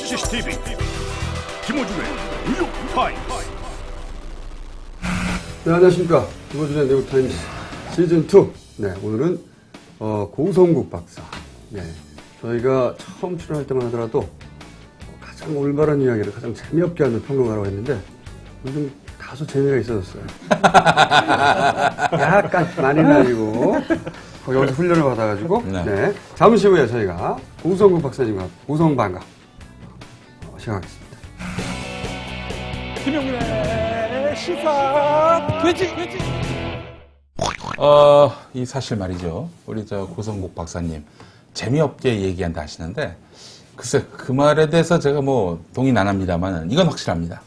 CCTV 김호준의 뉴욕타임스. 네, 안녕하십니까. 김호준의 뉴욕타임스 시즌2. 네, 오늘은 고성국 박사. 네, 저희가 처음 출연할 때만 하더라도 가장 올바른 이야기를 가장 재미없게 하는 평론가라고 했는데 요즘 다소 재미가 있어졌어요. 약간 많이 날리고 여기서 훈련을 받아가지고 네. 잠시 후에 저희가 고성국 박사님과 고성방가 시작하겠습니다. 김용민의 시사 돼지. 이 사실 말이죠. 우리 고성국 박사님 재미없게 얘기한다 하시는데 글쎄 그 말에 대해서 제가 뭐 동의는 안 합니다만 이건 확실합니다.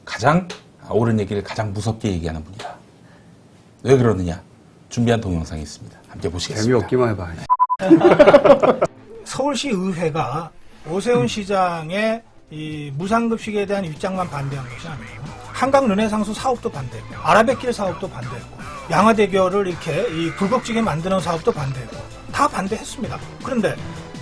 가장 옳은 얘기를 가장 무섭게 얘기하는 분이다. 왜 그러느냐? 준비한 동영상이 있습니다. 함께 보시겠습니다. 재미없기만 해봐. 서울시 의회가 오세훈 시장의 이 무상급식에 대한 입장만 반대한 것이 아니에요. 한강 르네상스 사업도 반대했고, 아라뱃길 사업도 반대했고, 양화대교를 이렇게 이 굴곡지게 만드는 사업도 반대했고, 다 반대했습니다. 그런데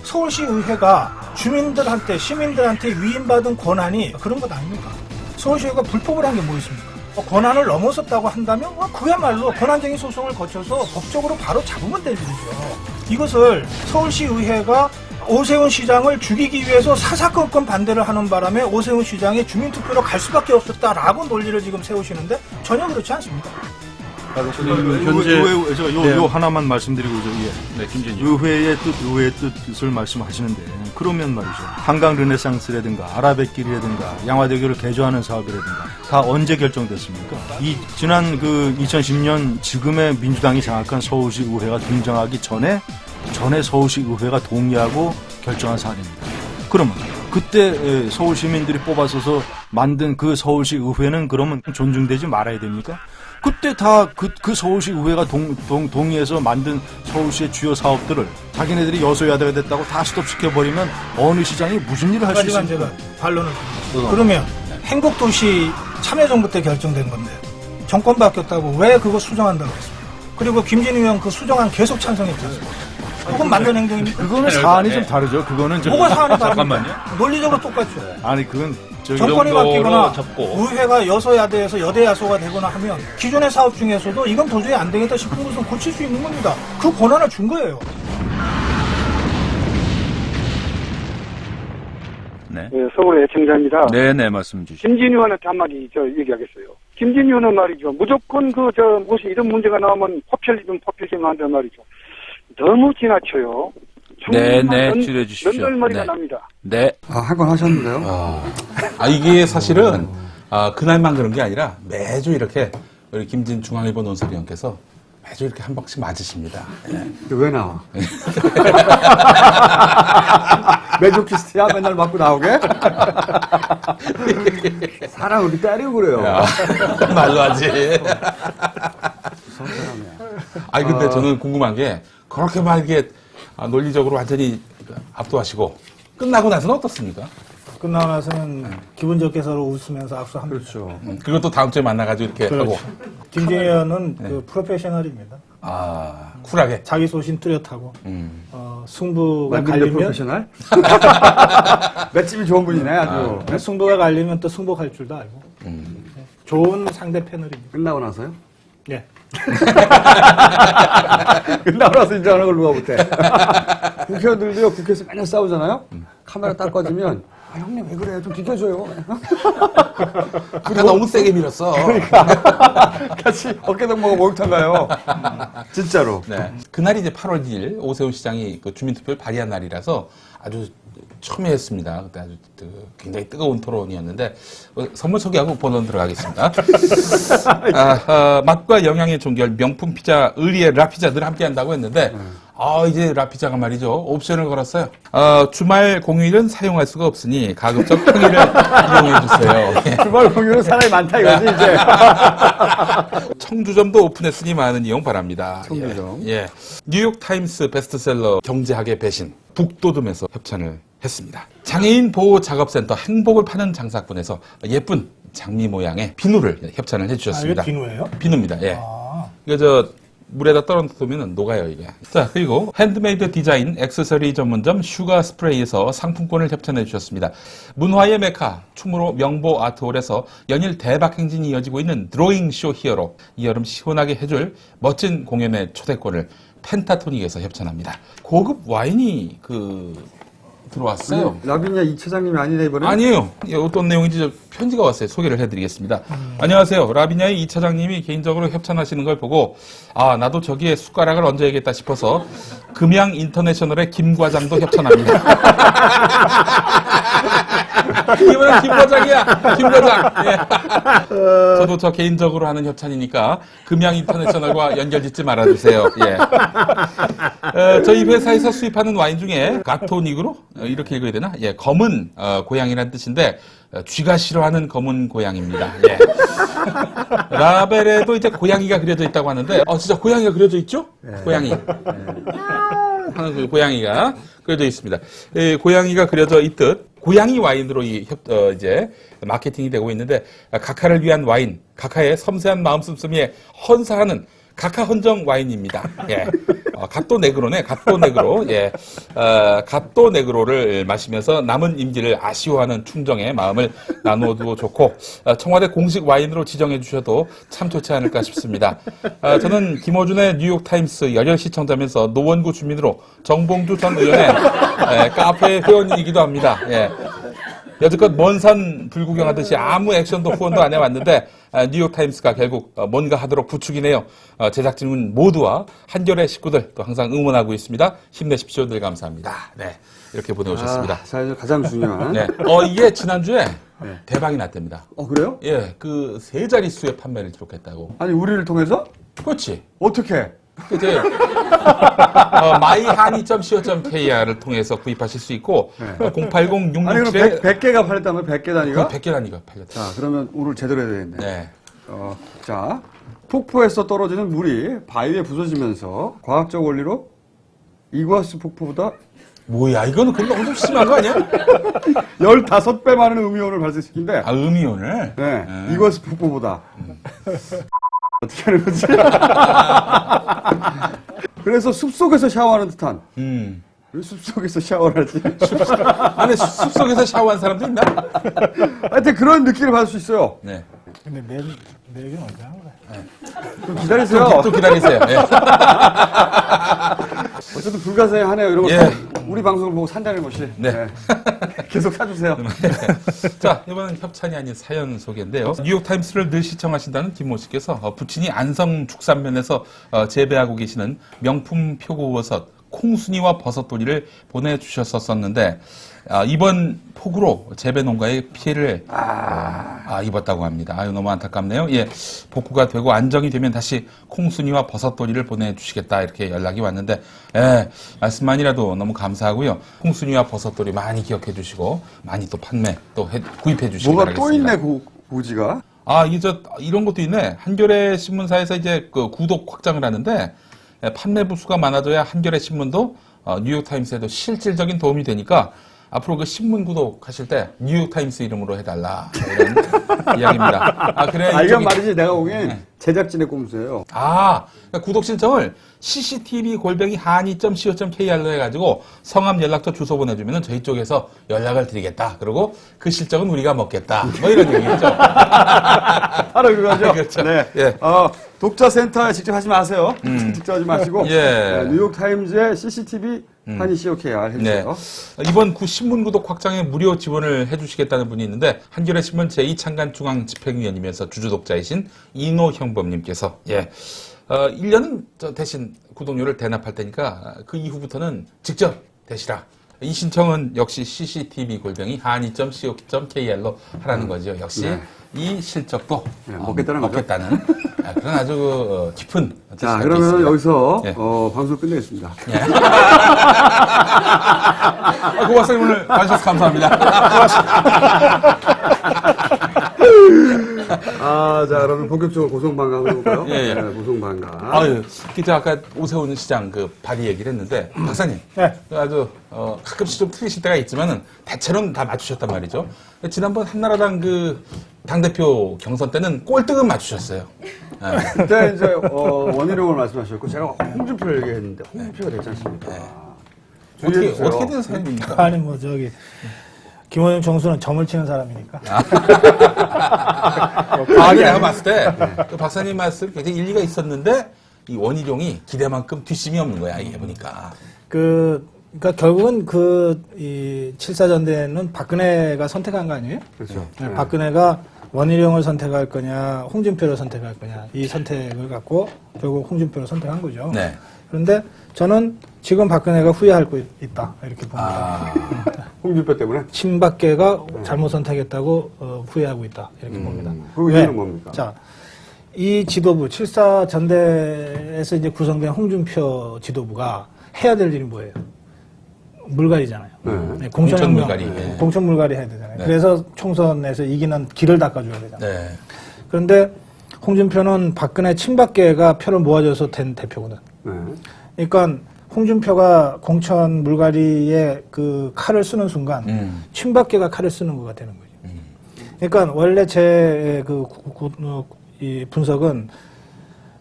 서울시 의회가 주민들한테, 시민들한테 위임받은 권한이 그런 것 아닙니까? 서울시의회가 불법을 한 게 뭐 있습니까? 권한을 넘어섰다고 한다면 그야말로 권한쟁의 소송을 거쳐서 법적으로 바로 잡으면 될 일이죠. 이것을 서울시의회가 오세훈 시장을 죽이기 위해서 사사건건 반대를 하는 바람에 오세훈 시장이 주민투표로 갈 수밖에 없었다라고 논리를 지금 세우시는데 전혀 그렇지 않습니다. 현재 요 하나만 말씀드리고 의회의 뜻을 말씀하시는데 그러면 말이죠. 한강 르네상스라든가 아라뱃길이라든가 양화대교를 개조하는 사업이라든가 다 언제 결정됐습니까? 지난 2010년 지금의 민주당이 장악한 서울시 의회가 등장하기 전에 서울시 의회가 동의하고 결정한 사안입니다. 그러면 그때 서울 시민들이 뽑아서서 만든 그 서울시 의회는 그러면 존중되지 말아야 됩니까? 그때 다 그 서울시 의회가 동의해서 만든 서울시의 주요 사업들을 자기네들이 여소야대가 됐다고 다 스톱시켜버리면 어느 시장이 무슨 일을 할 수 있습니까? 제가 반론을 드립니다. 그러면 행복도시 참여정부 때 결정된 건데 정권 바뀌었다고 왜 그거 수정한다고 했습니까? 그리고 김진우 의원 그 수정안 계속 찬성했지 않습니까? 그건 만든 행동입니까? 그거는 사안이 좀 다르죠. 그거는 뭐가 사안이 다릅니까? 잠깐만요. 논리적으로 똑같죠. 아니 그건 정권이 바뀌거나 의회가 여소야대에서 여대야소가 되거나 하면 기존의 사업 중에서도 이건 도저히 안 되겠다 싶은 것은 고칠 수 있는 겁니다. 그 권한을 준 거예요. 네, 서울의 애청자입니다. 네, 말씀 주시죠. 김진희 의원한테 한마디 얘기하겠어요. 김진희 의원은 말이죠. 무조건 무엇이 이런 문제가 나오면 포퓰리즘 한단 말이죠. 너무 지나쳐요. 네, 줄여주십시오. 연결머리가 납니다. 네. 한 건 하셨는데요? 이게 사실은 그날만 그런 게 아니라 매주 이렇게 우리 김진 중앙일보 논설위원께서 매주 이렇게 한 방씩 맞으십니다. 네. 왜 나와? 매조키스트야? 맨날 맞고 나오게? 사람 이렇게 때리고 그래요. 말로 하지. 무서운 사람이야. 근데 저는 궁금한 게 그렇게 막 이게 논리적으로 완전히 압도하시고 끝나고 나서는 어떻습니까? 끝나고 나서는 기분 좋게 서로 웃으면서 악수합니다. 그렇죠. 그것도 다음 주에 만나가지고 이렇게 하고. 김진희 의원은 그 프로페셔널입니다. 쿨하게. 자기 소신 뚜렷하고 승부가 완전 갈리면 프로페셔널? 맷집이 좋은 분이네 아주. 승부가 갈리면 또 승복할 줄도 알고 좋은 상대 패널입니다. 끝나고 나서요? 네. 끝나고 나서 인정하는 걸 누가 못해. 국회의원들도요, 국회에서 맨날 싸우잖아요? 카메라 딱 꺼지면, 형님 왜 그래? 좀 비켜줘요. 아까 너무 세게 밀었어. 그러니까. 같이 어깨동무가 목욕탕 가요. 진짜로. 네. 그날이 이제 8월 2일 오세훈 시장이 그 주민투표를 발의한 날이라서 아주 첨예했습니다. 그때 아주 굉장히 뜨거운 토론이었는데 선물 소개하고 본론 들어가겠습니다. 맛과 영양의 종결 명품 피자 의리의 라피자 늘 함께한다고 했는데 이제 라피자가 말이죠. 옵션을 걸었어요. 주말 공휴일은 사용할 수가 없으니 가급적 평일을 이용해 주세요. 주말 공휴일은 사람이 많다 이거지 이제. 청주점도 오픈했으니 많은 이용 바랍니다. 청주점. 예. 뉴욕타임스 베스트셀러 경제학의 배신 북도둠에서 협찬을 했습니다. 장애인 보호 작업센터 행복을 파는 장사꾼에서 예쁜 장미 모양의 비누를 협찬을 해주셨습니다. 이게 비누예요? 비누입니다. 예. 아. 이거 물에다 떨어놓으면 녹아요, 이게. 자, 그리고 핸드메이드 디자인 액세서리 전문점 슈가 스프레이에서 상품권을 협찬해 주셨습니다. 문화의 메카 충무로 명보 아트홀에서 연일 대박 행진이 이어지고 있는 드로잉 쇼 히어로, 이 여름 시원하게 해줄 멋진 공연의 초대권을 펜타토닉에서 협찬합니다. 고급 와인이 들어왔어요. 라비냐 이 차장님이 아니네 이번에? 아니에요. 어떤 내용인지 편지가 왔어요. 소개를 해드리겠습니다. 안녕하세요. 라비냐의 이 차장님이 개인적으로 협찬하시는 걸 보고 나도 저기에 숟가락을 얹어야겠다 싶어서 금양 인터내셔널의 김 과장도 협찬합니다. 이번엔 김 과장이야. 김 과장. 예. 저도 저 개인적으로 하는 협찬이니까 금양 인터내셔널과 연결 짓지 말아주세요. 예. 저희 회사에서 수입하는 와인 중에 가토닉으로 이렇게 읽어야 되나? 예, 검은 고양이란 뜻인데 쥐가 싫어하는 검은 고양이입니다. 예. 라벨에도 이제 고양이가 그려져 있다고 하는데 진짜 고양이가 그려져 있죠? 고양이. 하는 그 고양이가 그려져 있습니다. 고양이가 그려져 있듯 고양이 와인으로 이제 마케팅이 되고 있는데 각하를 위한 와인, 각하의 섬세한 마음 씀씀이에 헌사하는 각하 헌정 와인입니다. 예. 갓도 네그로네, 갓도 네그로. 예. 갓도 네그로를 마시면서 남은 임기를 아쉬워하는 충정의 마음을 나누어도 좋고, 청와대 공식 와인으로 지정해 주셔도 참 좋지 않을까 싶습니다. 저는 김어준의 뉴욕타임스 열혈 시청자면서 노원구 주민으로 정봉주 전 의원의 카페 회원이기도 합니다. 예. 여지껏 먼 산 불구경하듯이 아무 액션도 후원도 안 해왔는데 뉴욕타임스가 결국 뭔가 하도록 부추기네요. 제작진 모두와 한겨레 식구들 또 항상 응원하고 있습니다. 힘내십시오. 늘 감사합니다. 네, 이렇게 보내오셨습니다. 자, 가장 중요한. 네, 이게 지난주에 대박이 났답니다. 그래요? 예, 그 세 자릿수의 판매를 기록했다고. 아니 우리를 통해서? 그렇지. 어떻게? 이제 myhani.co.kr을 통해서 구입하실 수 있고 080-667에 아니 그럼 100개가 팔렸다면 100개 단위가? 100개 단위가 팔렸다. 자, 그러면 오늘 제대로 해야 되겠네. 네. 자, 폭포에서 떨어지는 물이 바위에 부서지면서 과학적 원리로 이구아스 폭포보다 뭐야, 이거는 근데 엄청 심한 거 아니야? 15배 많은 음이온을 발생시킨대. 음이온을? 네, 이구아스 폭포보다. 어떻게 하는 거지? 그래서 숲속에서 샤워하는 듯한. 왜 숲속에서 샤워를 하지? 안에 숲속에서 샤워한 사람도 있나? 하여튼 그런 느낌을 받을 수 있어요. 네. 근데 내일은 언제 하는 거야? 좀 기다리세요. 또 기다리세요. 네. 어쨌든 불가사의하네요. 이런 거. 예. 우리 방송을 보고 산다는 것이. 네. 계속 사주세요. 자, 이번엔 협찬이 아닌 사연 소개인데요. 뉴욕타임스를 늘 시청하신다는 김모 씨께서 부친이 안성 축산면에서 재배하고 계시는 명품 표고버섯 콩순이와 버섯돌이를 보내주셨었는데 이번 폭우로 재배 농가에 피해를 입었다고 합니다. 너무 안타깝네요. 예, 복구가 되고 안정이 되면 다시 콩순이와 버섯돌이를 보내주시겠다 이렇게 연락이 왔는데 말씀만이라도 너무 감사하고요. 콩순이와 버섯돌이 많이 기억해 주시고 많이 또 판매 또 구입해 주시기 뭐가 바라겠습니다. 또 있네 고지가. 이런 것도 있네. 한겨레 신문사에서 이제 그 구독 확장을 하는데 판매 부수가 많아져야 한겨레 신문도 뉴욕타임스에도 실질적인 도움이 되니까 앞으로 그 신문 구독하실 때 뉴욕타임스 이름으로 해달라 이런 이야기입니다. 그래. 이건 말이지 내가 보기엔 제작진의 꼼수예요. 그러니까 구독 신청을 cctv@hani.co.kr로 해가지고 성함, 연락처, 주소 보내주면은 저희 쪽에서 연락을 드리겠다. 그리고 그 실적은 우리가 먹겠다. 뭐 이런 얘기겠죠. 바로 그거죠. 그렇죠. 네. 예. 독자센터에 직접 하지 마세요. 직접 하지 마시고 예. 뉴욕타임즈의 CCTV 한이 COKR 해주세요. 이번 신문 구독 확장에 무료 지원을 해주시겠다는 분이 있는데 한겨레 신문 제2창간 중앙 집행위원이면서 주주독자이신 이노형범님께서 1년은 대신 구독료를 대납할 테니까 그 이후부터는 직접 대시라. 이 신청은 역시 cctv@hani.co.kr로 하라는 거죠. 역시 이 실적도 먹겠다는 거죠. 먹겠다는 그런 아주 깊은 뜻이 자, 담겨 그러면 있습니다. 여기서 예. 방송을 끝내겠습니다. 고맙습니다. 오늘 와주셔서 감사합니다. 자, 그러면 본격적으로 고성방가 한번 해볼까요? 예, 예. 네, 고성방가. 아유, 기자 아까 오세훈 시장 그 발의 얘기를 했는데 박사님, 네. 아주 가끔씩 좀 틀리실 때가 있지만은 대체로는 다 맞추셨단 말이죠. 지난번 한나라당 그 당대표 경선 때는 꼴등은 맞추셨어요. 네. 그때 이제 원희룡을 말씀하셨고 제가 홍준표를 얘기했는데 홍준표가 됐지 않습니까? 주의해주세요. 어떻게 된 사연입니까? 아니 뭐 저기 김원영 정수는 점을 치는 사람이니까. 과하게 내가 봤을 때 그 박사님 말씀 굉장히 일리가 있었는데 이 원희룡이 기대만큼 뒷심이 없는 거야 이게 보니까. 그러니까 결국은 이 7.4전대는 박근혜가 선택한 거 아니에요? 그렇죠. 네, 박근혜가 원희룡을 선택할 거냐, 홍준표를 선택할 거냐, 이 선택을 갖고 결국 홍준표를 선택한 거죠. 네. 그런데 저는 지금 박근혜가 후회할 거 있다, 이렇게 봅니다. 홍준표 때문에? 친박계가 잘못 선택했다고 후회하고 있다, 이렇게 봅니다. 그 이유는 뭡니까? 자, 이 지도부, 7.4전대에서 이제 구성된 홍준표 지도부가 해야 될 일이 뭐예요? 물갈이잖아요. 네. 공천 물갈이. 네. 공천 물갈이 해야 되잖아요. 네. 그래서 총선에서 이기는 길을 닦아줘야 되잖아요. 네. 그런데 홍준표는 박근혜 친박계가 표를 모아줘서 된 대표거든. 네. 그러니까 홍준표가 공천 물갈이에 그 칼을 쓰는 순간 친박계가 칼을 쓰는 거가 되는 거죠. 그러니까 원래 제 이 분석은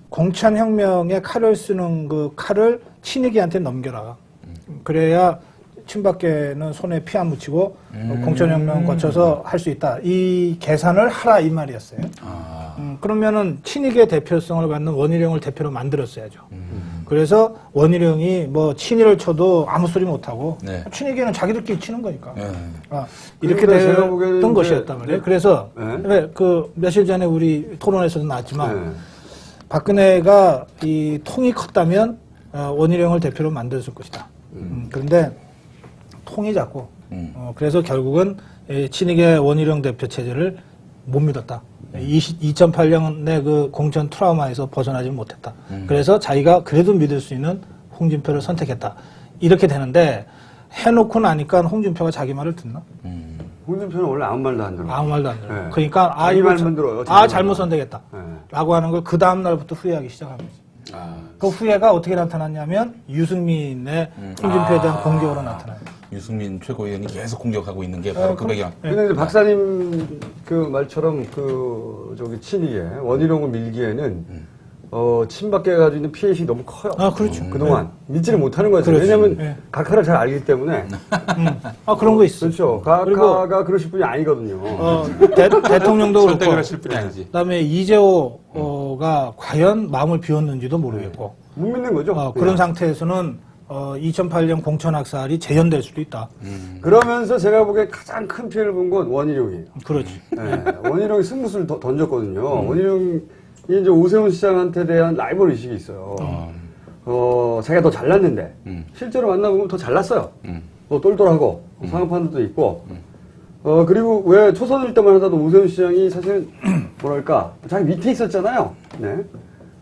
공천혁명에 칼을 쓰는 그 칼을 친이기한테 넘겨라. 그래야 친박계는 손에 피 안 묻히고 공천혁명 거쳐서 할 수 있다. 이 계산을 하라 이 말이었어요. 그러면은 친이계 대표성을 갖는 원희룡을 대표로 만들었어야죠. 그래서 원희룡이 뭐 친이를 쳐도 아무 소리 못하고 네. 친이계는 자기들끼리 치는 거니까. 네. 이렇게 그러니까 제가 보기에는 됐던 이제- 것이었단 말이에요. 그래서 네. 그 며칠 전에 우리 토론에서도 나왔지만 네. 박근혜가 이 통이 컸다면 원희룡을 대표로 만들었을 것이다. 그런데 통이 작고 그래서 결국은 친이계 원희룡 대표 체제를 못 믿었다. 2008년의 그 공천 트라우마에서 벗어나지 못했다. 그래서 자기가 그래도 믿을 수 있는 홍준표를 선택했다. 이렇게 되는데 해놓고 나니까 홍준표가 자기 말을 듣나? 홍준표는 원래 아무 말도 안 들어요. 아무 말도 안 들어요. 네. 그러니까 자기 이거 말만 들어요. 잘못 선택했다. 네. 라고 하는 걸 그 다음 날부터 후회하기 시작합니다. 그 후회가 어떻게 나타났냐면 유승민의 홍준표에 대한 공격으로 나타나요. 유승민 최고위원이 계속 공격하고 있는 게 바로 그 배경. 근데 이제 박사님 그 말처럼 친이계 원희룡을 밀기에는 친박계가 가지고 있는 피해의식이 너무 커요. 그렇죠. 그동안 믿지를 못하는 거죠. 그렇죠. 왜냐하면 네. 각하를 잘 알기 때문에. 그런 거 있어. 그렇죠. 각하가 그러실 분이 아니거든요. 대통령도 절대 그렇고, 그러실 분이 아니지. 그다음에 이재호가 과연 마음을 비웠는지도 모르겠고, 못 믿는 거죠. 그런 상태에서는 2008년 공천학살이 재현될 수도 있다. 그러면서 제가 보기에 가장 큰 피해를 본 건 원희룡이에요. 그렇지. 네. 원희룡이 승부수를 던졌거든요. 원희룡이 이제 오세훈 시장한테 대한 라이벌 의식이 있어요. 자기가 더 잘났는데 실제로 만나보면 더 잘났어요. 더 똘똘하고 상업판도 있고 그리고 왜 초선 일 때만 하다도 오세훈 시장이 사실 뭐랄까 자기 밑에 있었잖아요. 네.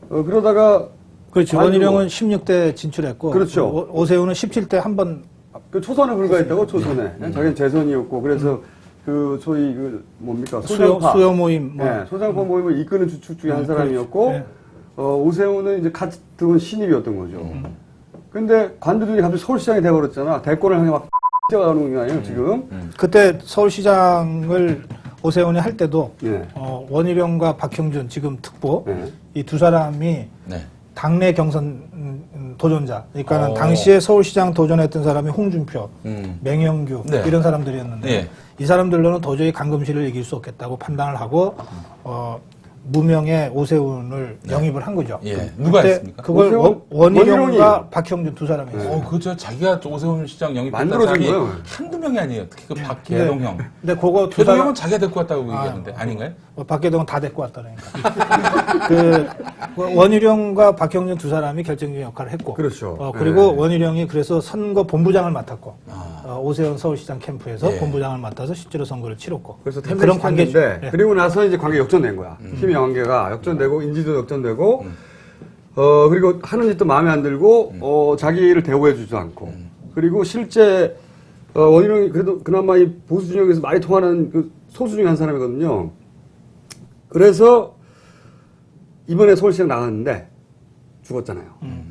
그러다가 그렇지. 원희룡은 16대 진출했고, 그렇죠. 오세훈은 17대 한 번. 그 초선에 불과했다고 초선에 자기는 재선이었고 그래서 그 소위 뭡니까 수요 모임. 네, 소장파 모임을 이끄는 주축 중에 한 사람이었고 네. 오세훈은 이제 같은 신입이었던 거죠. 근데 관두더니 갑자기 서울시장이 돼버렸잖아. 대권을 향해 막 뛰어가는 거 아니에요 지금? 그때 서울시장을 오세훈이 할 때도 네. 원희룡과 박형준 지금 특보 네. 이 두 사람이 네. 당내 경선 도전자. 그러니까 당시에 서울시장 도전했던 사람이 홍준표, 맹영규 네. 이런 사람들이었는데 네. 이 사람들로는 도저히 강금실을 이길 수 없겠다고 판단을 하고 무명의 오세훈을 영입을 한 거죠. 예. 누가 그때 했습니까? 그걸 오세훈? 원희룡과 원희룡이. 박형준 두 사람이 했어요. 그저 자기가 오세훈 시장 영입했던 만들어진 사람이 거예요. 한두 명이 아니에요. 특히 그 박계동 형. 근데 그거 두 계동 사람 형은 자기가 데리고 왔다고 얘기하는데 아닌가요? 박계동은 다 데리고 왔다니까. 그 원희룡과 박형준 두 사람이 결정적인 역할을 했고, 그렇죠. 그리고 네. 원희룡이 그래서 선거 본부장을 맡았고, 오세훈 서울시장 캠프에서 예. 본부장을 맡아서 실제로 선거를 치렀고, 그래서 그런 관계죠. 템플릿인데 예. 그리고 나서 이제 관계 역전된 거야. 힘의 관계가 역전되고 인지도 역전되고 그리고 하는 짓도 마음에 안 들고 자기를 대우해주지도 않고 그리고 실제 원희룡이 그래도 그나마 이 보수 진영에서 많이 통하는 그 소수 중에 한 사람이거든요. 그래서 이번에 서울시장 나갔는데 죽었잖아요.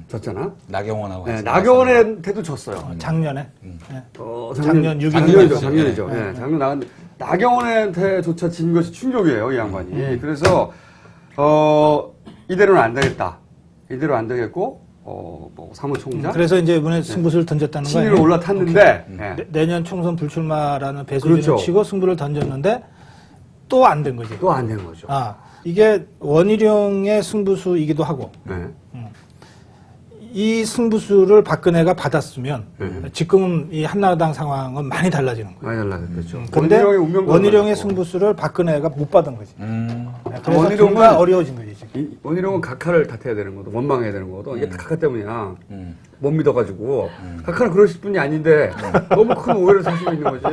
졌잖아. 나경원하고 네, 같이 나경원한테도 졌어요. 작년에. 네. 작년 6일 작년이죠. 네, 작년 나갔는데 나경원한테조차 진 것이 충격이에요, 이 양반이. 그래서 이대로는 안 되겠다. 이대로 안 되겠고 뭐 사무총장. 그래서 이제 이번에 승부수를 던졌다는 거예요. 신위로 올라탔는데 네. 내년 총선 불출마라는 배수진을 그렇죠. 치고 승부를 던졌는데 또 안 된 거지. 또 안 된 거죠. 이게 원희룡의 승부수이기도 하고 네. 이 승부수를 박근혜가 받았으면 네. 지금 이 한나라당 상황은 많이 달라지는 거예요. 많이 달라졌죠. 근데 운명도 원희룡의 달라졌고. 승부수를 박근혜가 못 받은 거지. 그래서 원희룡은 정말 어려워진 거지 지금. 이 원희룡은 각하를 탓해야 되는 거도 원망해야 되는 거도 이게 다 각하 때문이야. 못 믿어가지고 각하는 그러실 분이 아닌데 너무 큰 오해를 사시고 있는 거지.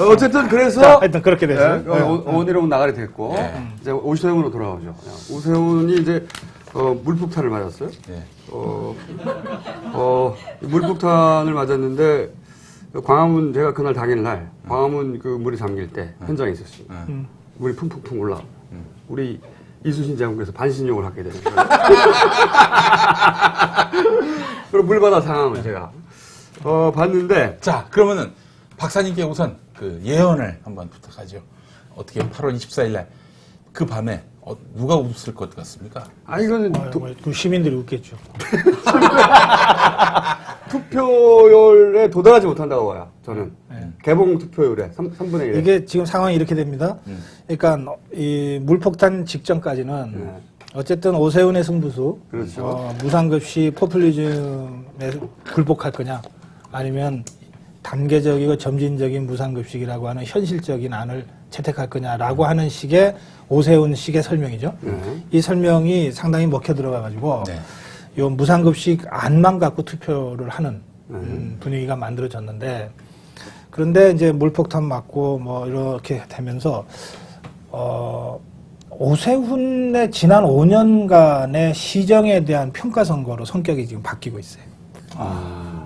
어쨌든 그래서 자, 하여튼 그렇게 됐어요. 네, 원희룡은 나가리 됐고 이제 오세훈으로 돌아오죠. 오세훈이 이제 물폭탄을 맞았어요. 네. 물폭탄을 맞았는데 광화문 제가 그날 당일날 광화문 그 물이 잠길 때 현장에 있었습니다. 물이 풍풍풍 올라. 우리 이순신 장군께서 반신욕을 하게 되는 거예요. 그리고 물바다 상황을 제가 봤는데 자, 그러면은 박사님께 우선 그 예언을 한번 부탁하죠. 어떻게 8월 24일 날 그 밤에 누가 웃을 것 같습니까? 이거는 그 시민들이 웃겠죠. 투표율에 도달하지 못한다고 봐요. 저는 개봉 투표율에 3분의 1. 이게 지금 상황이 이렇게 됩니다. 그러니까 이 물폭탄 직전까지는 어쨌든 오세훈의 승부수, 그렇죠. 무상급식 포퓰리즘에 굴복할 거냐, 아니면 단계적이고 점진적인 무상급식이라고 하는 현실적인 안을 채택할 거냐라고 하는 식의 오세훈식의 설명이죠. 이 설명이 상당히 먹혀 들어가가지고 요 무상급식 안만 갖고 투표를 하는 분위기가 만들어졌는데, 그런데 이제 물폭탄 맞고 뭐 이렇게 되면서 오세훈의 지난 5년간의 시정에 대한 평가 선거로 성격이 지금 바뀌고 있어요.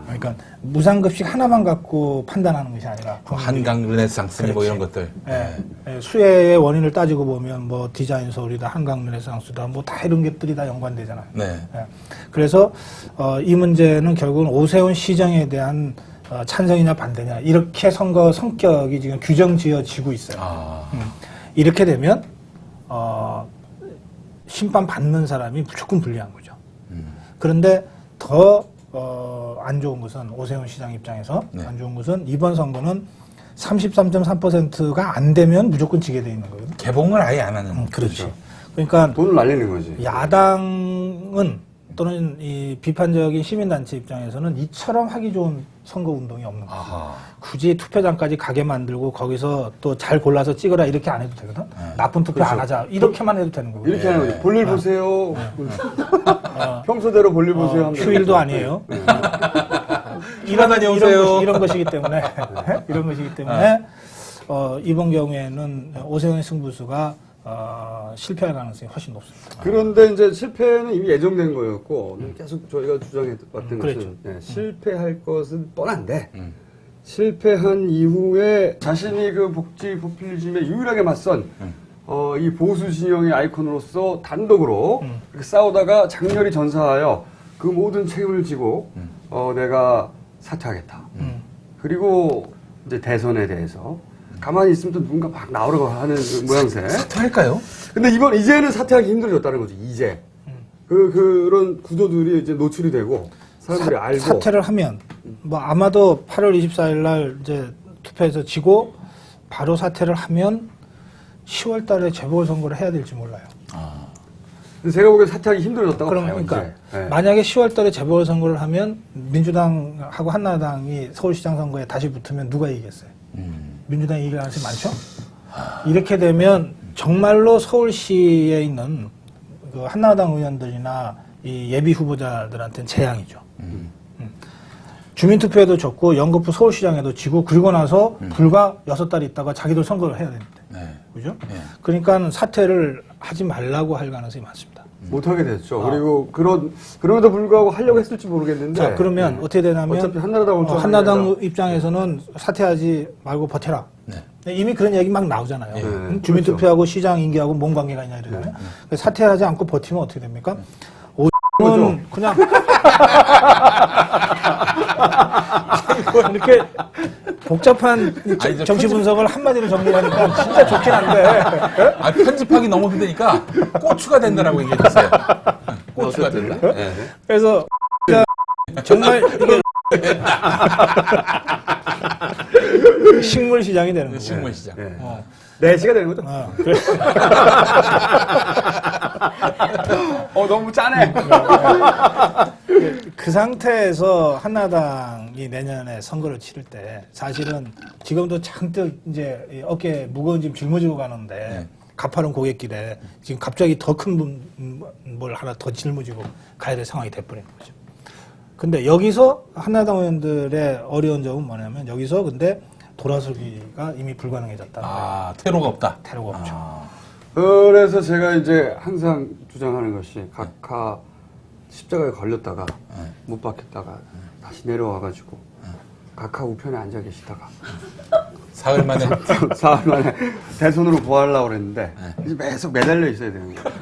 그러니까 무상급식 하나만 갖고 판단하는 것이 아니라 한강 르네상스 뭐 이런 것들. 수혜의 원인을 따지고 보면 뭐 디자인 서울이다, 한강 르네상스다, 뭐 다 이런 것들이 다 연관되잖아요. 네. 그래서 이 문제는 결국은 오세훈 시정에 대한 찬성이냐 반대냐 이렇게 선거 성격이 지금 규정지어지고 있어요. 이렇게 되면 심판 받는 사람이 무조건 불리한 거죠. 그런데 더 안 좋은 것은 오세훈 시장 입장에서 안 좋은 것은 이번 선거는 33.3%가 안 되면 무조건 지게 돼 있는 거거든요. 개봉을 아예 안 하는. 그렇지. 그러니까 돈을 날리는 거지. 야당은 또는 이 비판적인 시민단체 입장에서는 이처럼 하기 좋은 선거운동이 없는 거죠. 굳이 투표장까지 가게 만들고 거기서 또 잘 골라서 찍어라 이렇게 안 해도 되거든. 나쁜 투표 안 하자 이렇게만 해도 되는 거거든. 이렇게 하는 거지. 볼일 보세요. 평소대로 볼일 보세요. 하면 휴일도 아니에요. 이런 것이기 때문에 이런 것이기 때문에 이번 경우에는 오세훈의 승부수가 실패할 가능성이 훨씬 높습니다. 그런데 이제 실패는 이미 예정된 거였고 계속 저희가 주장해왔던 그렇죠. 것은 실패할 것은 뻔한데 실패한 이후에 자신이 그 복지 포퓰리즘에 유일하게 맞선 이 보수 진영의 아이콘으로서 단독으로 그렇게 싸우다가 장렬히 전사하여 그 모든 책임을 지고 내가 사퇴하겠다. 그리고 이제 대선에 대해서 가만히 있으면 또 누군가 막 나오려고 하는 그 모양새. 사퇴할까요? 근데 이제는 사퇴하기 힘들어졌다는 거죠. 이제 그런 구조들이 이제 노출이 되고 사람들이 알고 사퇴를 하면 뭐 아마도 8월 24일 날 이제 투표에서 지고 바로 사퇴를 하면 10월 달에 재보궐선거를 해야 될지 몰라요. 근데 제가 보기엔 사퇴하기 힘들어졌다고 봐요. 그러니까 이제. 네. 만약에 10월 달에 재보궐선거를 하면 민주당하고 한나라당이 서울시장 선거에 다시 붙으면 누가 이기겠어요? 민주당이 이길 가능성이 많죠? 이렇게 되면 정말로 서울시에 있는 그 한나라당 의원들이나 이 예비 후보자들한테는 재앙이죠. 주민투표에도 졌고 영거푸 서울시장에도 지고 그리고 나서 불과 6달 있다가 자기들 선거를 해야 되는데. 그죠? 그러니까 사퇴를 하지 말라고 할 가능성이 많습니다. 못하게 됐죠. 그리고 그럼에도 불구하고 하려고 했을지 모르겠는데. 자, 그러면 어떻게 되냐면 어차피 한나라당 올 줄 한나당 알았는데. 입장에서는 사퇴하지 말고 버텨라. 네. 이미 그런 얘기 막 나오잖아요. 네. 주민투표하고 시장 임기하고 뭔 관계가 있냐 이러잖아요. 사퇴하지 않고 버티면 어떻게 됩니까? 오는 그냥 이렇게 복잡한 아니, 정치 분석을 한마디로 정리하니까 진짜 좋긴 한데 아, 편집하기 너무 힘드니까 고추가 된다라고 얘기해 주세요. 고추가 된다. 네. 그래서 정말 이게 식물 시장이 되는 거예요. 식물 시장. 네. 어. 내시가 되는 거죠. 그래. 너무 짜네. 그 상태에서 한나당이 내년에 선거를 치를 때 사실은 지금도 잔뜩 이제 어깨에 무거운 짐 짊어지고 가는데 네. 가파른 고갯길에 지금 갑자기 더 큰 뭘 하나 더 짊어지고 가야 될 상황이 돼버린 거죠. 근데 여기서 한나당 의원들의 어려운 점은 뭐냐면 여기서 근데 돌아서기가 이미 불가능해졌다. 아, 퇴로가 없다. 태로가 없죠. 그래서 제가 이제 항상 주장하는 것이 각하 십자가에 걸렸다가 못 박혔다가 다시 내려와가지고 각하 우편에 앉아 계시다가 사흘 만에 사흘 만에 대선으로 구하려고 그랬는데 이제 계속 매달려 있어야 되는 거예요.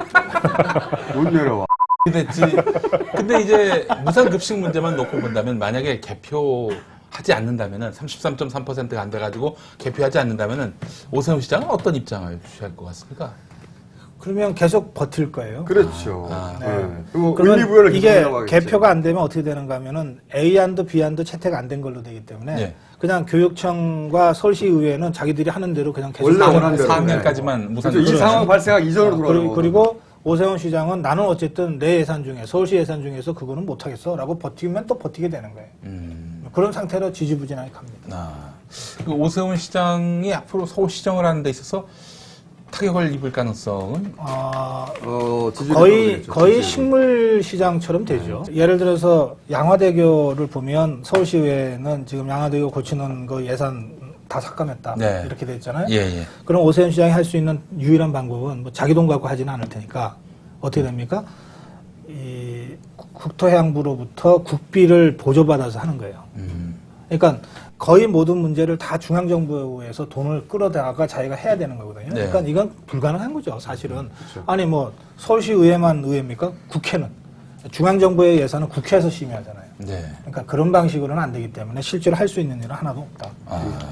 못 내려와. 됐지. 근데 이제 무상급식 문제만 놓고 본다면 만약에 개표하지 않는다면은 33.3%가 안 돼가지고 개표하지 않는다면은 오세훈 시장은 어떤 입장을 취할 것 같습니까? 그러면 계속 버틸 거예요. 그렇죠. 네. 그리고 그러면 의미부여를 이게 계속 하겠지. 개표가 안 되면 어떻게 되는가 하면은 A안도 B안도 채택 안 된 걸로 되기 때문에 네. 그냥 교육청과 서울시의회는 자기들이 하는 대로 그냥 계속 원래 나가는 원하는 거예요. 대로. 4학년까지만 무상 그렇죠. 이 상황 발생하기 이전으로 돌아가는 그리고 오세훈 시장은 나는 어쨌든 내 예산 중에 서울시 예산 중에서 그거는 못하겠어 라고 버티면 또 버티게 되는 거예요. 그런 상태로 지지부진하게 갑니다. 아, 그 오세훈 시장이 앞으로 서울시정을 하는 데 있어서 타격을 입을 가능성은 지지율이 거의 지지율이. 식물 시장처럼 되죠. 예를 들어서 양화대교를 보면 서울시의회는 지금 양화대교 고치는 거 예산 다 삭감했다 네. 이렇게 돼 있잖아요. 예. 그럼 오세훈 시장이 할 수 있는 유일한 방법은 뭐 자기 돈 갖고 하지는 않을 테니까 어떻게 됩니까? 이 국토해양부로부터 국비를 보조받아서 하는 거예요. 그러니까 거의 모든 문제를 다 중앙정부에서 돈을 끌어다가 자기가 해야 되는 거거든요. 네. 그러니까 이건 불가능한 거죠, 사실은. 아니 뭐 서울시 의회만 의회입니까? 국회는 중앙정부의 예산은 국회에서 심의하잖아요. 네. 그러니까 그런 방식으로는 안 되기 때문에 실제로 할 수 있는 일은 하나도 없다.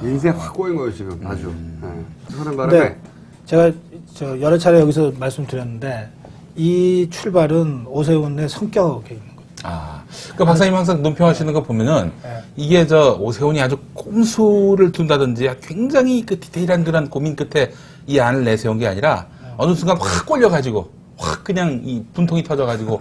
인생 확 꼬인 거예요 지금 아주. 하는 근데 바람에 제가 여러 차례 여기서 말씀드렸는데 이 출발은 오세훈의 성격에 있는 거예요. 그 박사님 항상 논평하시는 거 보면은 네. 이게 오세훈이 아주 꼼수를 둔다든지 굉장히 그 디테일한 그런 고민 끝에 이 안을 내세운 게 아니라 어느 순간 확 꼴려가지고 확 그냥 이 분통이 터져가지고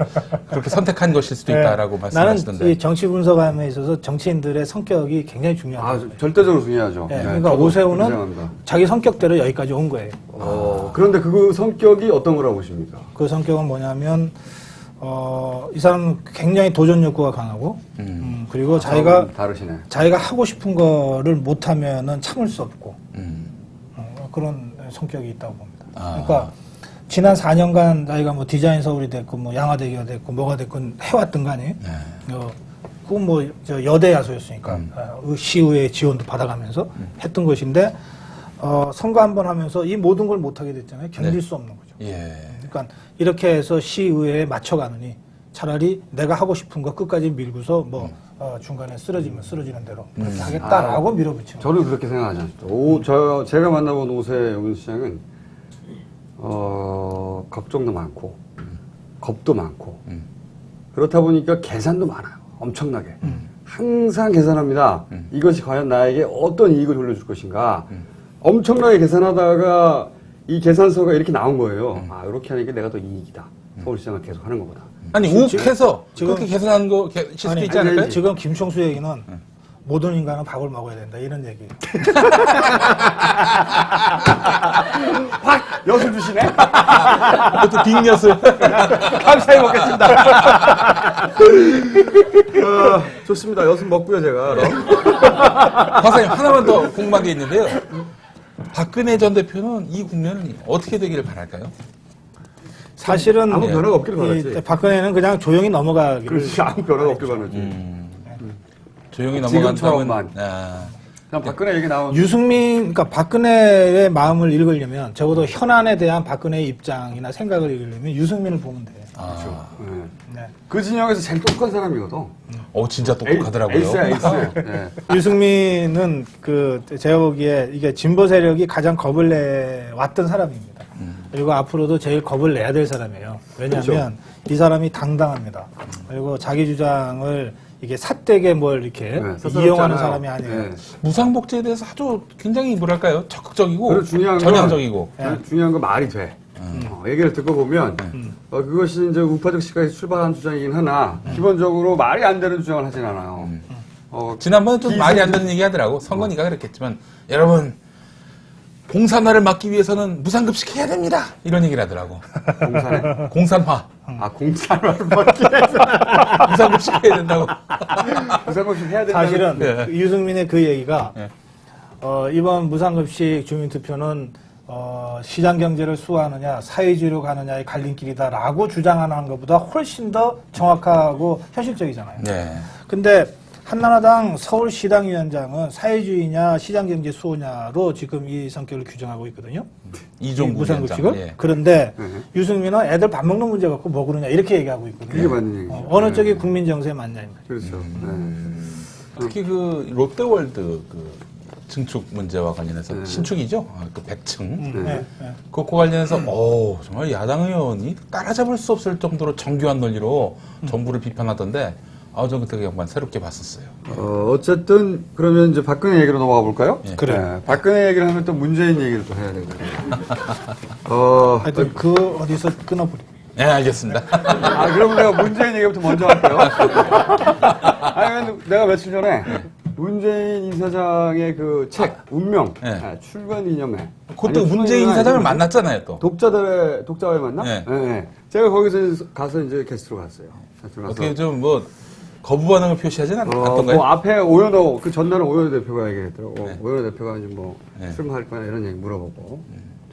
그렇게 선택한 것일 수도 있다라고 말씀하시던데. 나는 이 정치 분석함에 있어서 정치인들의 성격이 굉장히 중요하다. 절대적으로 중요하죠. 네, 네, 그러니까 저도 오세훈은 인정합니다. 자기 성격대로 여기까지 온 거예요. 그런데 그 성격이 어떤 거라고 보십니까? 그 성격은 뭐냐면 이 사람은 굉장히 도전 욕구가 강하고 그리고 다르시네. 자기가 하고 싶은 거를 못하면은 참을 수 없고 그런 성격이 있다고 봅니다. 그러니까 지난 4년간 자기가 뭐 디자인 서울이 됐고 뭐 양화대교가 됐고 뭐가 됐건 해왔던 거 아니에요? 그건 뭐 여대 야소였으니까 시의회 지원도 받아가면서 했던 것인데 선거 한번 하면서 이 모든 걸 못하게 됐잖아요. 견딜 수 없는 거죠. 예. 그러니까 이렇게 해서 시의회에 맞춰가느니 차라리 내가 하고 싶은 거 끝까지 밀고서 뭐 중간에 쓰러지면 쓰러지는 대로 그렇게 하겠다라고 밀어붙이는 거예요. 저는 그렇게 생각하지 않습니다. 제가 만나본 오세훈 시장은 걱정도 많고 겁도 많고 그렇다 보니까 계산도 많아요. 엄청나게. 항상 계산합니다. 이것이 과연 나에게 어떤 이익을 돌려줄 것인가. 엄청나게 계산하다가 이 계산서가 이렇게 나온 거예요. 이렇게 하니까 내가 더 이익이다. 서울시장을 계속 하는 것보다. 아니 욱해서 지금- 그렇게 계산한 거 실수 있지 않을까요? 지금 김총수 얘기는 모든 인간은 밥을 먹어야 된다 이런 얘기예요. 엿을 주시네? 그것도 빅엿을. 감사히 먹겠습니다. 좋습니다. 엿은 먹고요, 제가. 박사님 하나만 더 궁금한 게 있는데요. 박근혜 전 대표는 이 국면을 어떻게 되기를 바랄까요? 사실은 아무 변화가 없기를 이 바라지. 박근혜는 그냥 조용히 넘어가기를. 그렇지, 아무 변화가 없기를 바라지. 조용히 넘어간다면 지금처럼만. 아, 그냥 박근혜 얘기 나오면 그러니까 박근혜의 마음을 읽으려면 적어도 현안에 대한 박근혜의 입장이나 생각을 읽으려면 유승민을 보면 돼요. 네. 네. 그 진영에서 제일 똑똑한 사람이거든. 진짜 똑똑하더라고요. 에이스야, 에이스. 네. 유승민은 제가 보기에 이게 진보 세력이 가장 겁을 내왔던 사람입니다. 그리고 앞으로도 제일 겁을 내야 될 사람이에요. 왜냐하면 그렇죠. 이 사람이 당당합니다. 그리고 자기 주장을 이게 삿되게 뭘 이렇게 네, 이용하는 섭섭하잖아요. 사람이 아니에요. 네. 무상복지에 대해서 아주 굉장히 뭐랄까요 적극적이고 그리고 중요한 건 전향적이고. 중요한 건 말이 돼. 얘기를 듣고 보면 그것이 이제 우파적 시각에서 출발한 주장이긴 하나 기본적으로 말이 안 되는 주장을 하진 않아요. 지난번에 좀 말이 안 되는 얘기 하더라고. 선건이가 그랬겠지만 여러분 공산화를 막기 위해서는 무상급식 해야 됩니다. 이런 얘기를 하더라고. 공산에? 공산화. 공산화를 받기 위해서 무상급식 해야 된다고. 무상급식 해야 된다. 사실은 네. 유승민의 그 얘기가 네. 이번 무상급식 주민투표는 시장 경제를 수호하느냐 사회주의로 가느냐의 갈림길이다라고 주장하는 것보다 훨씬 더 정확하고 현실적이잖아요. 네. 근데 한나라당 서울시당위원장은 사회주의냐 시장경제 수호냐로 지금 이 성격을 규정하고 있거든요. 이종구 무상급식을. 위원장. 예. 그런데 유승민은 애들 밥 먹는 문제 갖고 뭐 그러냐 이렇게 얘기하고 있거든요. 그게 맞는 얘기죠. 어느 쪽이 국민 정서에 맞냐 이 말이에요. 그렇죠. 특히 그 롯데월드 그 증축 문제와 관련해서 신축이죠. 그 100층. 네, 네. 그거 관련해서 정말 야당 의원이 따라잡을 수 없을 정도로 정교한 논리로 정부를 비판하던데 저는 그때 양반 새롭게 봤었어요. 어쨌든 그러면 이제 박근혜 얘기로 넘어가 볼까요? 예. 그래. 네, 박근혜 얘기를 하면 또 문재인 얘기를 또 해야 되거든요. 하여튼 어디서 끊어버려. 네, 알겠습니다. 그러면 내가 문재인 얘기부터 먼저 할게요. 내가 며칠 전에 문재인 이사장의 그 책, 운명, 네. 출근 이념회. 그것도 문재인 이사장을 만났잖아요, 또. 독자회 만나? 네. 네. 제가 거기서 가서 이제 게스트로 갔어요. 어떻게 좀 거부 반응을 표시하진 않던가요? 앞에 오연호, 그 전날은 오연호 대표가 얘기했더라고. 네. 오연호 대표가 이제 네. 출마할 거냐 이런 얘기 물어보고.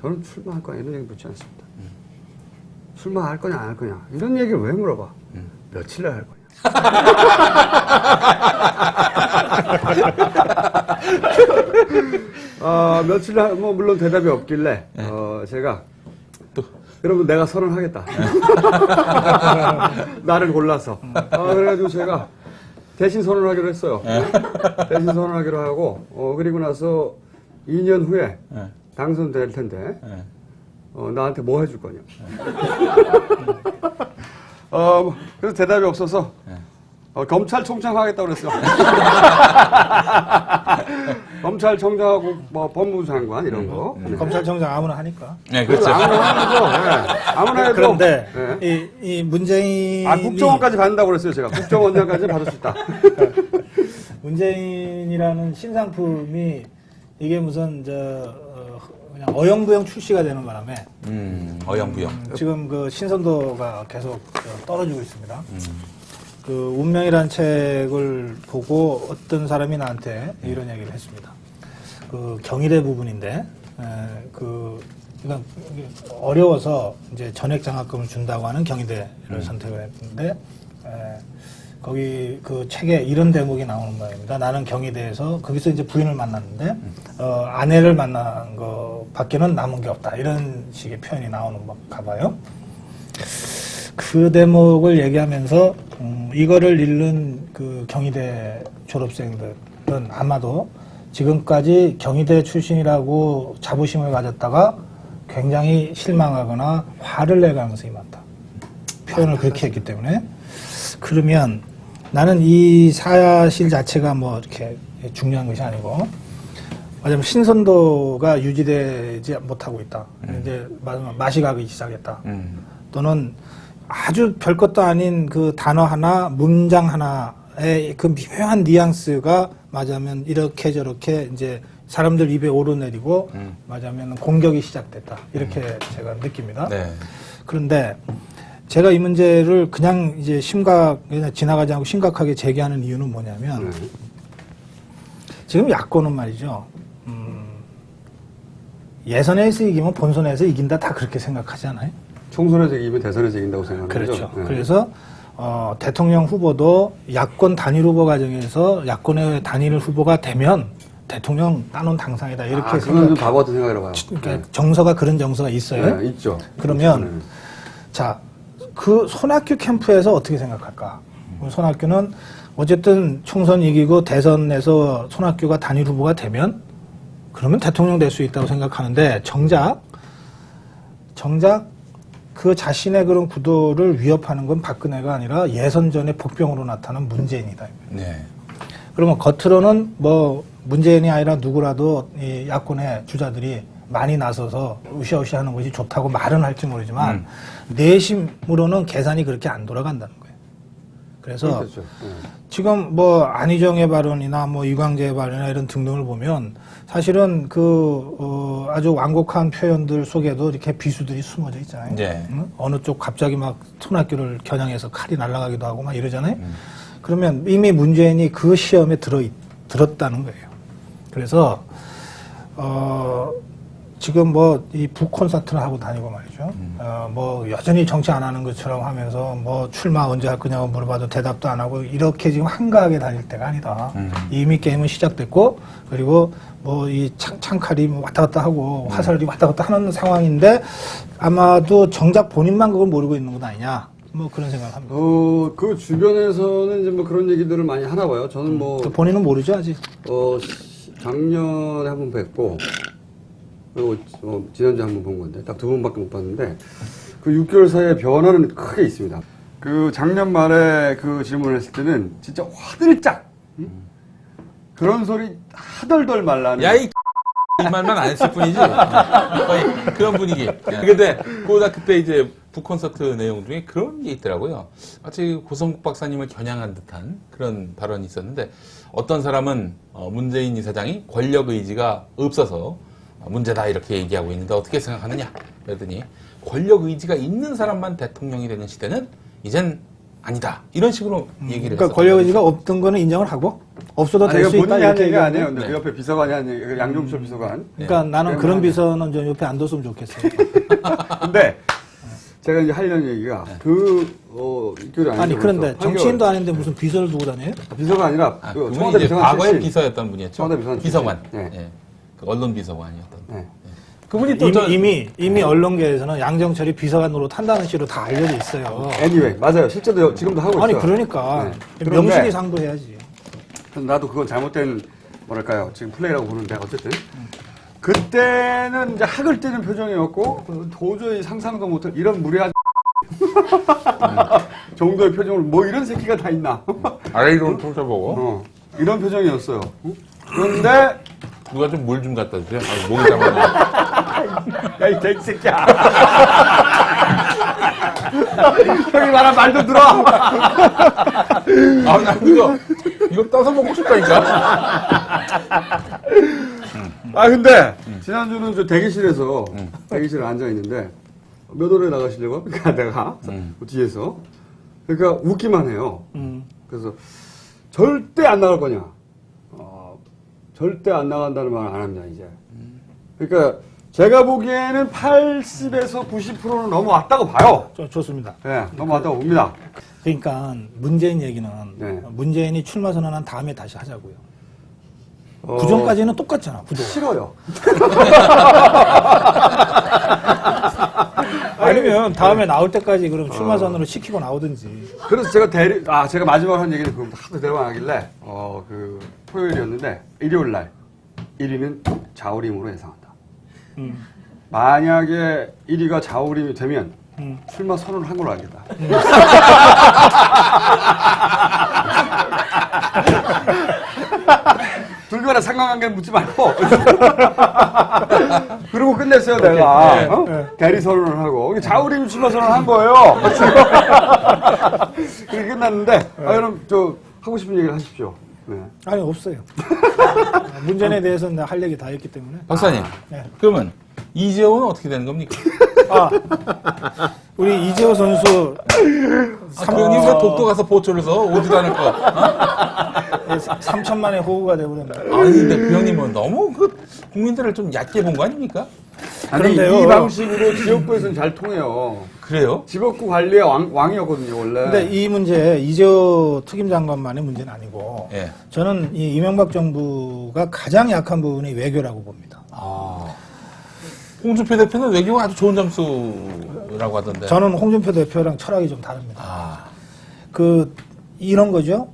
저는 출마할 거냐 이런 얘기 묻지 않습니다. 출마할 거냐 안 할 거냐 이런 얘기를 왜 물어봐? 며칠 날 할 거냐? 며칠 날, 물론 대답이 없길래, 제가, 여러분, 내가 선언하겠다. 나를 골라서. 그래가지고 제가 대신 선언하기로 했어요. 대신 선언하기로 하고, 그리고 나서 2년 후에 당선될 텐데, 나한테 뭐 해줄 거냐. 그래서 대답이 없어서, 검찰총장 하겠다고 그랬어. 검찰총장하고 법무부 장관 이런 거. 검찰총장 아무나 하니까. 네, 그렇죠. 아무나 해도. 그런데 이 문재인이 국정원까지 받는다고 그랬어요, 제가. 국정원장까지 받을 수 있다. 문재인이라는 신상품이 이게 무슨 그냥 어영부영 출시가 되는 바람에 어영부영. 지금 그 신선도가 계속 떨어지고 있습니다. 그 운명이라는 책을 보고 어떤 사람이 나한테 이런 얘기를 했습니다. 그 경희대 부분인데 이건 어려워서 이제 전액 장학금을 준다고 하는 경희대를 선택을 했는데 거기 그 책에 이런 대목이 나오는 모양입니다. 나는 경희대에서 거기서 이제 부인을 만났는데 아내를 만난 거 밖에는 남은 게 없다. 이런 식의 표현이 나오는 건가 봐요. 그 대목을 얘기하면서 이거를 읽는 그 경희대 졸업생들은 아마도 지금까지 경희대 출신이라고 자부심을 가졌다가 굉장히 실망하거나 화를 낼 가능성이 많다. 표현을 그렇게 했기 때문에. 그러면 나는 이 사실 자체가 뭐 이렇게 중요한 것이 아니고, 맞으면 신선도가 유지되지 못하고 있다. 이제 맛이 가기 시작했다. 또는 아주 별것도 아닌 그 단어 하나, 문장 하나의 그 미묘한 뉘앙스가 맞으면 이렇게 저렇게 이제 사람들 입에 오르내리고 맞으면 공격이 시작됐다. 이렇게 제가 느낍니다. 네. 그런데 제가 이 문제를 그냥 이제 그냥 지나가지 않고 심각하게 제기하는 이유는 뭐냐면 지금 야권은 말이죠. 예선에서 이기면 본선에서 이긴다 다 그렇게 생각하지 않아요? 총선에 이기면 대선에 이긴다고 생각하는 그렇죠. 거죠? 네. 그래서 대통령 후보도 야권 단일 후보 과정에서 야권의 단일 후보가 되면 대통령 따놓은 당상이다 이렇게 그건 좀 바보 같은 생각이라고 봐요. 그러니까 정서가 그런 정서가 있어요. 네, 있죠. 그러면 자, 그 손학규 캠프에서 어떻게 생각할까? 손학규는 어쨌든 총선 이기고 대선에서 손학규가 단일 후보가 되면 그러면 대통령 될 수 있다고 생각하는데 정작 그 자신의 그런 구도를 위협하는 건 박근혜가 아니라 예선 전에 복병으로 나타난 문재인이다. 네. 그러면 겉으로는 뭐 문재인이 아니라 누구라도 이 야권의 주자들이 많이 나서서 으쌰으쌰 하는 것이 좋다고 말은 할지 모르지만 내심으로는 계산이 그렇게 안 돌아간다는 거예요. 그래서 그렇죠. 지금 뭐 안희정의 발언이나 뭐 이광재의 발언이나 이런 등등을 보면 사실은 아주 완곡한 표현들 속에도 이렇게 비수들이 숨어져 있잖아요. 네. 응? 어느 쪽 갑자기 막 손학규를 겨냥해서 칼이 날아가기도 하고 막 이러잖아요. 그러면 이미 문재인이 그 시험에 들었다는 거예요. 그래서 지금 뭐 이 북콘서트를 하고 다니고 말이죠. 뭐 여전히 정치 안 하는 것처럼 하면서 뭐 출마 언제 할 거냐고 물어봐도 대답도 안 하고 이렇게 지금 한가하게 다닐 때가 아니다. 이미 게임은 시작됐고 그리고 뭐 이 창칼이 뭐 왔다 갔다 하고 화살이 왔다 갔다 하는 상황인데 아마도 정작 본인만 그걸 모르고 있는 것 아니냐. 뭐 그런 생각을 합니다. 그 주변에서는 이제 뭐 그런 얘기들을 많이 하나 봐요. 저는 뭐 본인은 모르죠 아직. 작년에 한 번 뵙고 그리고 지난주에 한 번 본 건데 딱 2번밖에 못 봤는데 그 6개월 사이에 변화는 크게 있습니다. 그 작년 말에 그 질문을 했을 때는 진짜 화들짝 그런 소리 하덜덜 말라는. 야, 이 말만 안 했을 뿐이지. 거의 그런 분위기. 근데 그때 이제 북콘서트 내용 중에 그런 게 있더라고요. 마치 고성국 박사님을 겨냥한 듯한 그런 발언이 있었는데 어떤 사람은 문재인 이사장이 권력 의지가 없어서 문제다 이렇게 얘기하고 있는데 어떻게 생각하느냐 그랬더니 권력 의지가 있는 사람만 대통령이 되는 시대는 이젠 아니다 이런 식으로 얘기를 그러니까 했어요. 권력 의지가 없던 거는 인정을 하고 없어도 될 수 있다 본인이 한 이렇게 얘기가 얘기하는데. 아니에요. 근데 네. 그 옆에 비서관이 한 얘기, 양종철 비서관. 그러니까 나는 네. 그런 비서는 좀 옆에 안 뒀으면 좋겠어요. 근데 제가 이제 하려는 얘기가 입결이 아니 그런데 정치인도 아닌데 무슨 비서를 두고 다녀요? 비서가 아니라 그분이 청와대 이제 비서관 과거의 출신. 비서였던 분이었죠. 청와대 비서관 비서관. 출신. 네. 예. 그 언론 비서관이었던. 네. 그분이 또 이미 언론계에서는 양정철이 비서관 노릇 한다는 식으로 다 알려져 있어요. Anyway, 맞아요. 실제로 지금도 하고 아니 있어요. 그러니까 네. 명실이 그런데 상부해야지. 나도 그건 잘못된 뭐랄까요. 지금 플레이라고 보는데 어쨌든 그때는 이제 학을 떼는 표정이었고 도저히 상상도 못할 이런 무례한 정도의 표정을 뭐 이런 새끼가 다 있나. 아래로 펼쳐보고 이런 표정이었어요. 그런데 누가 좀 물 좀 갖다 주세요. 목이 잠아요. 야, 이 개새끼야. 형이 말한 말도 들어. 나 이거 떠서 먹고 싶다니까. 근데 지난주는 저 대기실에서 대기실에 앉아 있는데 몇 월에 나가시려고 합니까? 내가 뒤에서 그러니까 웃기만 해요. 그래서 절대 안 나갈 거냐? 절대 안 나간다는 말을 안 합니다 이제. 그러니까 제가 보기에는 80에서 90%는 넘어왔다고 봐요. 좋습니다. 네, 넘어왔다고 봅니다. 그러니까 문재인 얘기는 네. 문재인이 출마 선언한 다음에 다시 하자고요. 구전까지는 똑같잖아. 구조. 싫어요. 아니면 다음에 나올 때까지 그럼 출마 선언을 시키고 나오든지. 그래서 제가 제가 마지막으로 한 얘기는 그거 하도 대화하길래 토요일이었는데 일요일 날 1위는 자우림으로 예상한다. 만약에 1위가 자우림이 되면 출마 선언을 한 걸로 알겠다. 둘간의 상관관계는 묻지 말고. 그러고 끝냈어요, 내가. 대리 선언을 하고. 자우림이 출마 선언을 한 거예요. 그렇게 끝났는데, 여러분, 하고 싶은 얘기를 하십시오. 네. 아니, 없어요. 문재인에 대해서는 할 얘기 다 했기 때문에. 박사님, 네. 그러면 이재호는 어떻게 되는 겁니까? 우리 이재호 선수. 형님 왜 독도 가서 보초를 서 오지도 않을 거. 3천만의 호구가 되버렸네. 아니, 근데 그 형님은 너무 국민들을 좀 얕게 본 거 아닙니까? 아니, 그런데요. 이 방식으로 지역구에서는 잘 통해요. 그래요? 지역구 관리의 왕이었거든요, 원래. 근데 이 문제 이재호 특임 장관만의 문제는 아니고 예. 저는 이 이명박 정부가 가장 약한 부분이 외교라고 봅니다. 홍준표 대표는 외교가 아주 좋은 점수라고 하던데. 저는 홍준표 대표랑 철학이 좀 다릅니다. 이런 거죠.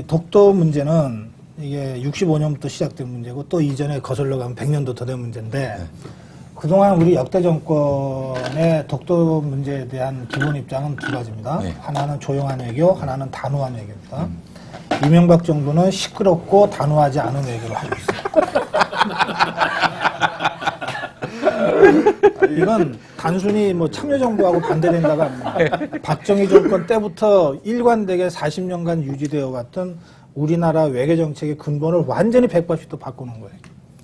독도 문제는 이게 65년부터 시작된 문제고 또 이전에 거슬러 가면 100년도 더 된 문제인데 그동안 우리 역대 정권의 독도 문제에 대한 기본 입장은 두 가지입니다. 네. 하나는 조용한 외교, 하나는 단호한 외교입니다. 이명박 정부는 시끄럽고 단호하지 않은 외교를 하고 있습니다. 이건 단순히 뭐 참여정부하고 반대된다가 아닙니다. 박정희 정권 때부터 일관되게 40년간 유지되어 왔던 우리나라 외교 정책의 근본을 완전히 180도 바꾸는 거예요.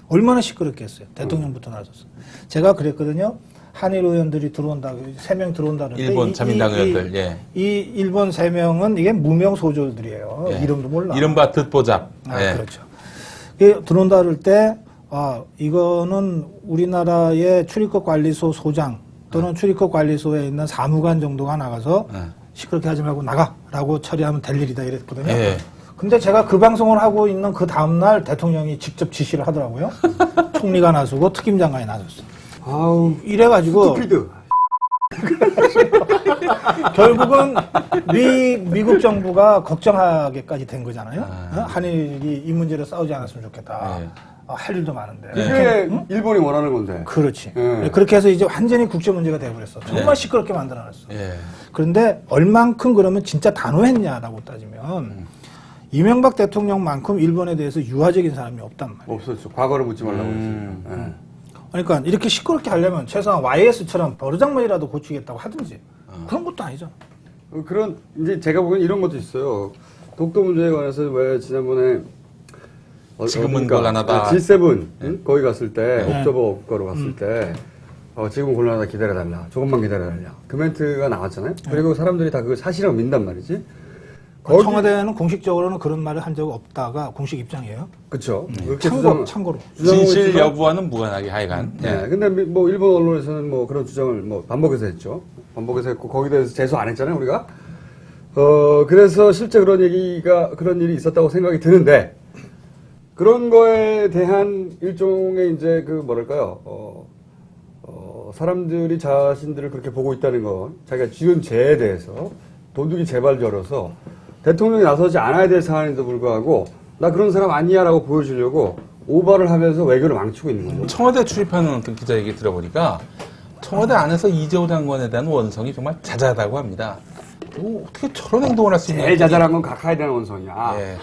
얼마나 시끄럽겠어요. 대통령부터 나서서. 제가 그랬거든요. 한일 의원들이 들어온다, 3명 들어온다 그랬는데 일본 자민당 의원들, 예. 이 일본 3명은 이게 무명 소졸들이에요. 예. 이름도 몰라. 이른바 듣보잡. 예. 그렇죠. 이게 들어온다 그럴 때, 이거는 우리나라의 출입국 관리소 소장 또는 출입국 관리소에 있는 사무관 정도가 나가서 시끄럽게 하지 말고 나가라고 처리하면 될 일이다 이랬거든요. 예. 근데 제가 그 방송을 하고 있는 그 다음날 대통령이 직접 지시를 하더라고요. 총리가 나서고 특임장관이 나섰어요. 아우, 이래가지고 스피드. 결국은 미국 정부가 걱정하게까지 된 거잖아요. 한일이 이 문제로 싸우지 않았으면 좋겠다. 네. 할 일도 많은데. 이게 일본이 원하는 건데. 그렇지. 예. 그렇게 해서 이제 완전히 국제 문제가 돼버렸어. 정말 네. 시끄럽게 만들어놨어. 예. 그런데 얼만큼 그러면 진짜 단호했냐라고 따지면 이명박 대통령만큼 일본에 대해서 유화적인 사람이 없단 말이에요. 없었죠. 과거를 묻지 말라고 그랬어요. 그러니까 이렇게 시끄럽게 하려면 최소한 YS처럼 버르장머리라도 고치겠다고 하든지 그런 것도 아니잖아. 그런, 이제 제가 보기엔 이런 것도 있어요. 독도 문제에 관해서 왜 지난번에 지금은 곤란하다. G7 거기 갔을 때 네. 옥토버 거로 갔을 때 지금은 곤란하다 기다려달라. 조금만 기다려달라. 그 멘트가 나왔잖아요. 그리고 사람들이 다 그걸 사실이라고 민단 말이지. 청와대는 공식적으로는 그런 말을 한 적 없다가 공식 입장이에요. 그쵸. 그렇게 참고로. 주장하고 진실 있지만, 여부와는 무관하게 하여간. 네. 근데 뭐 일본 언론에서는 뭐 그런 주장을 뭐 반복해서 했죠. 반복해서 했고 거기에 대해서 제소 안 했잖아요, 우리가. 그래서 실제 그런 일이 있었다고 생각이 드는데 그런 거에 대한 일종의 이제 그 뭐랄까요, 사람들이 자신들을 그렇게 보고 있다는 건 자기가 지은 죄에 대해서 도둑이 제발 저려서 대통령이 나서지 않아야 될 상황에도 불구하고 나 그런 사람 아니야라고 보여주려고 오바를 하면서 외교를 망치고 있는 거죠. 청와대 출입하는 어떤 기자 얘기 들어보니까 청와대 안에서 이재호 장관에 대한 원성이 정말 자자하다고 합니다. 어떻게 저런 행동을 할 수 있냐. 제일 자잘한 건 각하에 대한 원성이야. 예.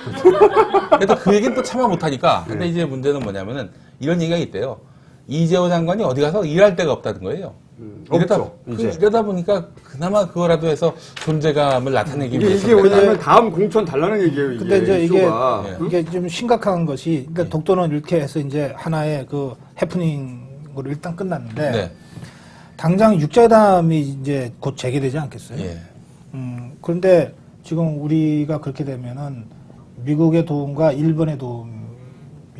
그래도 그 얘기는 또 참아 못하니까. 근데 이제 문제는 뭐냐면은 이런 얘기가 있대요. 이재호 장관이 어디 가서 일할 데가 없다는 거예요. 없죠, 이제. 이러다 보니까 그나마 그거라도 해서 존재감을 나타내기 위해서. 이게 뭐냐면 다음 공천 달라는 얘기예요. 근데 이제 이게 쇼가. 이게 좀 심각한 것이 그러니까 독도는 이렇게 해서 이제 하나의 그 해프닝으로 일단 끝났는데 네. 당장 육자회담이 이제 곧 재개되지 않겠어요? 예. 그런데 지금 우리가 그렇게 되면은 미국의 도움과 일본의 도움이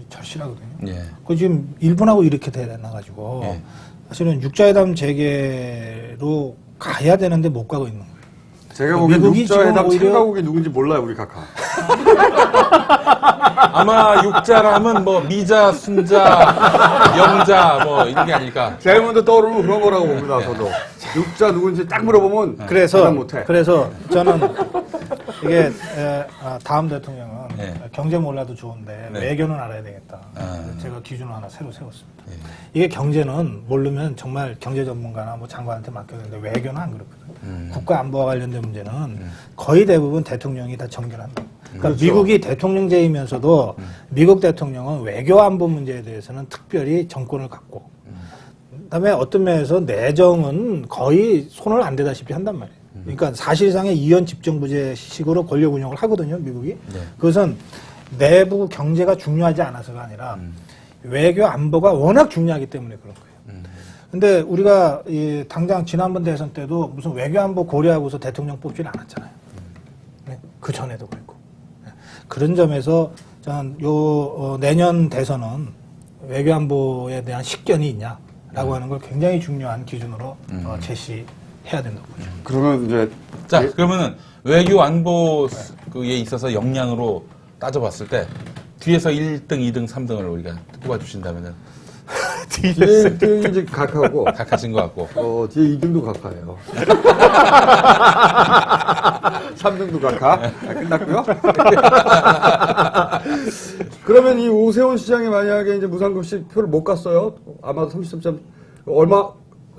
절실하거든요. 예. 그 지금 일본하고 이렇게 돼나가지고 예. 사실은 육자회담 재개로 가야 되는데 못 가고 있는 거예요. 제가 보기엔 미국이 육자회담 지금 오히려- 참가국이 누군지 몰라요, 우리 각하. 아마 육자라면 뭐 미자, 순자, 영자 뭐 이런 게 아닐까. 제일 먼저 떠오르는 그런 거라고 봅니다, 저도. 육자 누군지 딱 물어보면 그래서 대답 못해. 그래서 저는 이게 다음 대통령은 네. 경제 몰라도 좋은데 네. 외교는 알아야 되겠다. 아. 제가 기준을 하나 새로 세웠습니다. 이게 경제는 모르면 정말 경제 전문가나 뭐 장관한테 맡겨야 되는데 외교는 안 그렇거든. 국가 안보와 관련된 문제는 거의 대부분 대통령이 다 정결한다. 그러니까 그렇죠. 미국이 대통령제이면서도 미국 대통령은 외교 안보 문제에 대해서는 특별히 정권을 갖고 그다음에 어떤 면에서 내정은 거의 손을 안 대다시피 한단 말이에요. 그러니까 사실상의 이원 집정부제식으로 권력 운영을 하거든요, 미국이. 그것은 내부 경제가 중요하지 않아서가 아니라 외교 안보가 워낙 중요하기 때문에 그런 거예요. 근데 우리가 당장 지난번 대선 때도 무슨 외교 안보 고려하고서 대통령 뽑지는 않았잖아요. 네, 그 전에도 그랬고. 네. 그런 점에서 저는 내년 대선은 외교 안보에 대한 식견이 있냐? 라고 하는 걸 굉장히 중요한 기준으로 제시해야 된다고 보죠. 그러면 이제 자, 그러면은 외교 안보에 있어서 역량으로 따져봤을 때 뒤에서 1등, 2등, 3등을 우리가 꼽아주신다면은 뒤에 1등이 이제 각하고 각하신 것 같고. 뒤에 2등도 각하예요. 3등도 각하. 끝났고요. 그러면 이 오세훈 시장이 만약에 이제 무상급식 표를 못 갔어요. 아마도 33점 얼마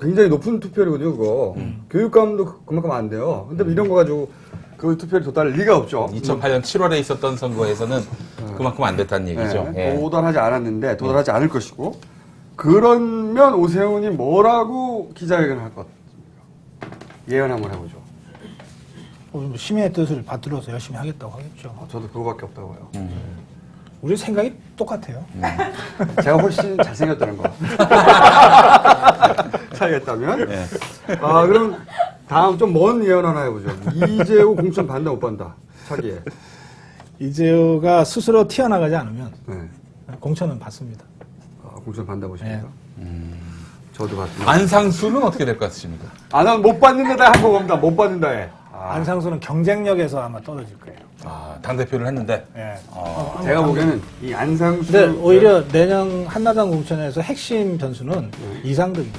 굉장히 높은 투표율이거든요. 그거 교육감도 그만큼 안 돼요. 근데 이런 거 가지고 그 투표율이 도달할 리가 없죠. 2008년 7월에 있었던 선거에서는 그만큼 안 됐다는 얘기죠. 네, 예. 도달하지 않았는데 도달하지 않을 것이고 그러면 오세훈이 뭐라고 기자회견을 할 것 같습니까? 예언 한번 해보죠. 시민의 뜻을 받들어서 열심히 하겠다고 하겠죠. 저도 그거밖에 없다고요. 우리 생각이 똑같아요. 제가 훨씬 잘생겼다는 거. 차이겠다면. 예. 그럼 다음 좀 먼 예언 하나 해보죠. 이재호 공천 반다 못 반다. 차기에. 이재호가 스스로 튀어나가지 않으면 네. 공천은 받습니다. 공천 반다 보십니까? 저도 봤습니다. 안상수는 어떻게 될 것 같으십니까? 난 못 받는다 한거 봅니다. 못 받는다 해. 안상수는 경쟁력에서 아마 떨어질 거예요. 당대표를 했는데. 예. 제가 보기에는 이 안상수. 근데 오히려 내년 한나당 공천에서 핵심 변수는 이상득입니다.